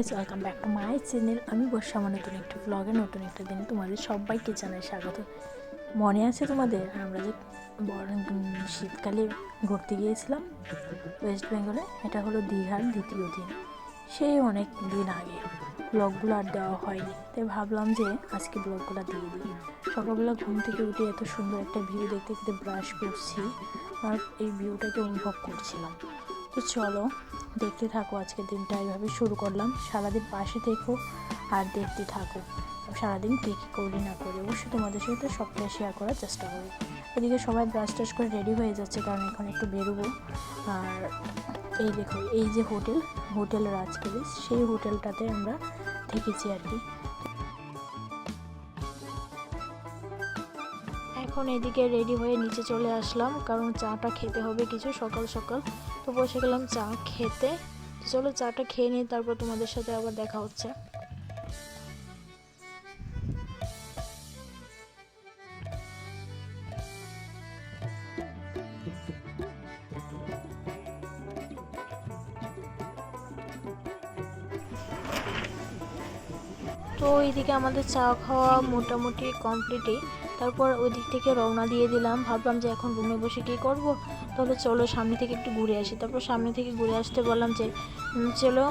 Guys, welcome back to my channel. আমি বর্ষা, আমার নতুন একটা ব্লগে নতুন একটা দিনে তোমাদের সবাইকে জানাই স্বাগত। মনে আছে তোমাদের আমরা যে শীতকালে ঘুরতে গিয়েছিলাম ওয়েস্ট বেঙ্গলে? এটা হলো দীঘার দ্বিতীয় দিন। সেই অনেক দিন আগে ব্লগগুলো আর দেওয়া হয়নি, তাই ভাবলাম যে আজকে ব্লগগুলো দিয়ে দিই। সকালবেলা ঘুম থেকে উঠে এত সুন্দর একটা ভিউ দেখতে দেখতে ব্রাশ করছি আর এই ভিউটাকে অনুভব করছিলাম। তো চলো দেখতে থাকো, আজকের দিনটা এইভাবে শুরু করলাম। সারাদিন পাশে থেকো আর দেখতে থাকো সারাদিন কী কী করি না করি, অবশ্যই তোমাদের সাথে সবটাই শেয়ার করার চেষ্টা করি। এদিকে সবাই ব্রাশ টাশ করে রেডি হয়ে যাচ্ছে, কারণ এখন একটু বেরোবো। আর এই দেখো, এই যে হোটেল রাজ প্যালেস, সেই হোটেলটাতে আমরা থেকেছি আর কি। এখন এদিকে রেডি হয়ে নিচে চলে আসলাম, কারণ চাটা খেতে হবে কিছু সকাল সকাল। তো বসে গেলাম চা খেতে। চলো চাটা খেয়ে নিই, তারপর তোমাদের সাথে আবার দেখা হচ্ছে। তো ওইদিকে আমাদের চা খাওয়া মোটামুটি কমপ্লিটই। তারপর ওই দিক থেকে রওনা দিয়ে দিলাম। ভাবলাম যে এখন রুমে বসে কী করব, তাহলে চলো সামনে থেকে একটু ঘুরে আসি। তারপর সামনে থেকে ঘুরে আসতে বললাম যে চলো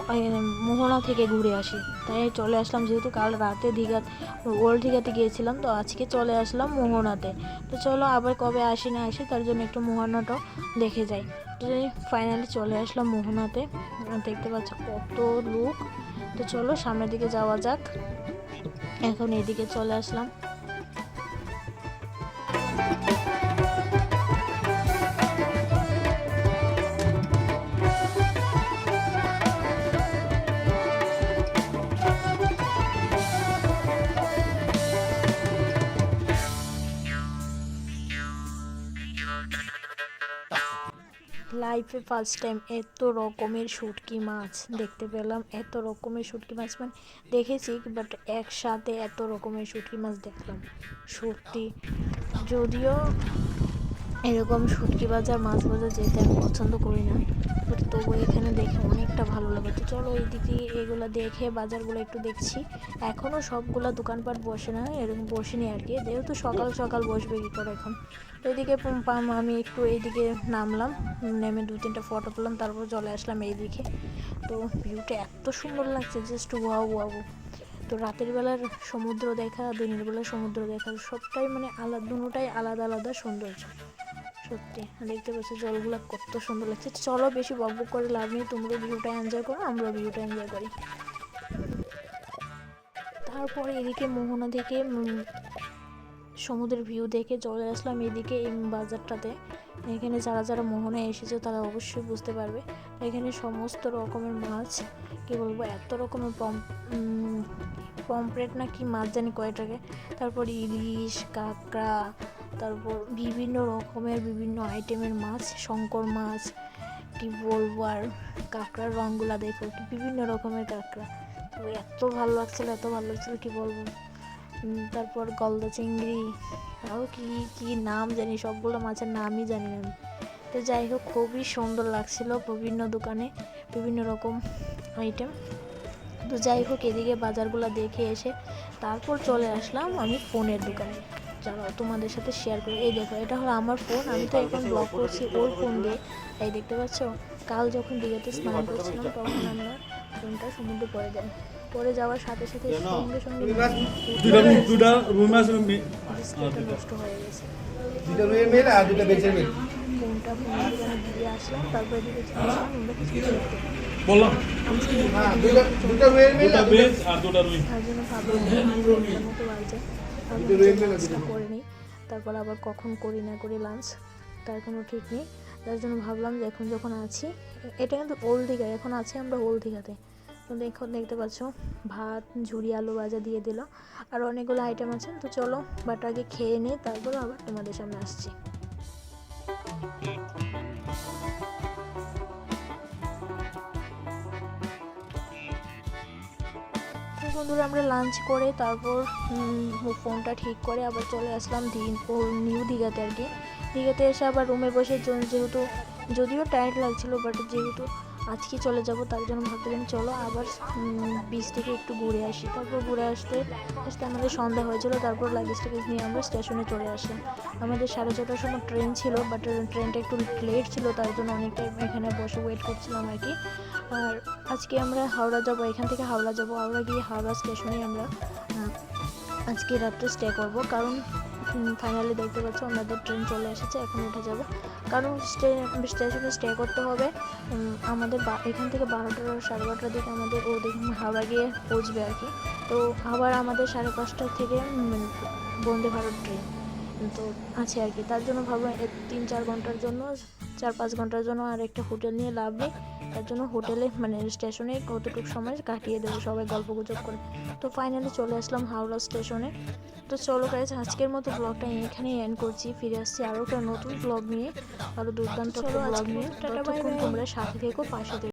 মোহনা থেকে ঘুরে আসি। তাই চলে আসলাম, যেহেতু কাল রাতে ওল্ড দীঘাতে গিয়েছিলাম, তো আজকে চলে আসলাম মোহনাতে। তো চলো আবার কবে আসি না আসি, তার জন্য একটু মোহনাটাও দেখে যাই। তো ফাইনালি চলে আসলাম মোহনাতে। দেখতে পাচ্ছ কত লোক। তো চলো সামনের দিকে যাওয়া যাক। এখন এদিকে চলে আসলাম। লাইফে ফার্স্ট টাইম এত রকমের শুটকি মাছ দেখতে পেলাম। এত রকমের শুটকি মাছ মানে দেখেছি, বাট একসাথে এত রকমের শুটকি মাছ দেখলাম সত্যি। যদিও এরকম শুটকি বাজার মাছ বাজার যেতে আমি পছন্দ করি না, বাট তবু এখানে দেখে অনেকটা ভালো লাগে। তো চলো এইদিকে এগুলো দেখে বাজারগুলো একটু দেখছি। এখনও সবগুলো দোকানপাট বসে না, এরকম বসেনি আর কি, যেহেতু সকাল সকাল বসবে কী করে এখন। এদিকে আমি একটু এইদিকে নামলাম, নেমে 2-3টা ফটো পেলাম, তারপর চলে আসলাম এইদিকে। তো ভিউটা এত সুন্দর লাগছে, জাস্ট ওয়াও ওয়াও। তো রাতের বেলার সমুদ্র দেখা, দিনের বেলার সমুদ্র দেখা, সবটাই মানে দুটোটাই আলাদা আলাদা সৌন্দর্য সত্যি। দেখতে পাচ্ছি জলগুলো কত সুন্দর লাগছে। চলো বেশি বকবক করে লাভ নেই, তোমরা ভিউটা এনজয় করো, আমরাও ভিউটা এনজয় করি। তারপরে এদিকে মোহনা থেকে সমুদ্রের ভিউ দেখে চলে আসলাম এদিকে এই বাজারটাতে। এখানে যারা যারা মোহনায় এসেছে তারা অবশ্যই বুঝতে পারবে। এখানে সমস্ত রকমের মাছ, কী বলবো, এত রকমের পমফ্রেট না কি মাছ জানি কয়টাকে, তারপর ইলিশ, কাঁকড়া, তারপর বিভিন্ন রকমের বিভিন্ন আইটেমের মাছ, শঙ্কর মাছ, কি বলবো। আর কাঁকড়ার রঙগুলা দেখো, বিভিন্ন রকমের কাঁকড়া। তো এত ভালো লাগছিলো কি বলবো। তারপর গলদা চিংড়ি, আরও কি কি নাম জানি, সবগুলো মাছের নামই জানি না আমি। তো যাই হোক, খুবই সুন্দর লাগছিল, বিভিন্ন দোকানে বিভিন্ন রকম আইটেম। তো যাই হোক, এদিকে বাজারগুলো দেখে এসে তারপর চলে আসলাম আমি ফোনের দোকানে, যারা তোমাদের সাথে শেয়ার করি। এই দেখো, এটা হলো আমার ফোন, আমি তো এখন ব্লগ করছি ওর ফোন দিয়ে। এই দেখতে পাচ্ছ, কাল যখন দীঘাতে স্নান করছিলাম তখন আমরা ফোনটা সমুদ্রে পড়ে যাওয়ার সাথে সাথে সঙ্গে সঙ্গে নষ্ট হয়ে গেছে। ফোনটা দিয়ে আসলাম, তারপরে দিকে বললাম করে নিই, তারপর আবার কখন করি না করি লাঞ্চ তার কোনো ঠিক নেই। তার জন্য ভাবলাম যে এখন যখন আছি, এটা কিন্তু ওল্ড দীঘা, এখন আছি আমরা ওল্ড দীঘাতে। তো এখন দেখতে পাচ্ছ ভাত, ঝুরি, আলু ভাজা দিয়ে দিল, আর অনেকগুলো আইটেম আছে। তো চলো বাট আগে খেয়ে নিই, তারপর আবার তোমাদের সামনে আসছি। বন্ধুরা, আমরা লাঞ্চ করে তারপর ফোনটা ঠিক করে আবার চলে আসলাম নিউ দীঘাতে আর কি। দীঘাতে এসে আবার রুমে বসে, যেহেতু যদিও টায়ার্ড লাগছিল, বাট যেহেতু আজকে চলে যাব, তার জন্য ভাবছিলাম চলো আবার বিচ থেকে একটু ঘুরে আসি। তারপর ঘুরে আসতে আসতে আমাদের সন্ধ্যা হয়েছিল। তারপর লাগেজ টাগেজ নিয়ে আমরা স্টেশনে চলে আসলাম। আমাদের 6:30টার সময় ট্রেন ছিল, বাট ট্রেনটা একটু লেট ছিল, তার জন্য অনেক টাইম এখানে বসে ওয়েট করছিলাম আর কি। আর আজকে আমরা হাওড়া যাব, এখান থেকে হাওড়া যাব। হাওড়া গিয়ে হাওড়া স্টেশনে আমরা আজকে রাত্রে স্টে করব, কারণ ফাইনালি দেখতে পাচ্ছ আমাদের ট্রেন চলে এসেছে, এখন উঠে যাব। কারণ স্টেশনে স্টে করতে হবে আমাদের এখান থেকে 12টা 12:30টার দিকে আমাদের হাওড়া গিয়ে পৌঁছবে আর কি। তো আবার আমাদের 5:30টা থেকে বন্দে ভারত ট্রেন তো আছে আর কি। তার জন্য ভাবলাম 3-4 ঘন্টার জন্য 4-5 ঘন্টার জন্য আর একটা হোটেল নিয়ে লাভ নেই, তার জন্য হোটেলে স্টেশনে কতটুকু সময় কাটিয়ে দেবো সবাই গল্পগুজব করে। তো ফাইনালি চলে আসলাম হাওড়া স্টেশনে। তো চলো গাইস, আজকের মতো ব্লগটা এখানেই এন্ড করছি। ফিরে আসছি আরও একটা নতুন ব্লগ নিয়ে, আরও দুর্দান্ত ব্লগ নিয়ে। ততক্ষণ তোমরা সাথে থেকো, পাশে থেকো।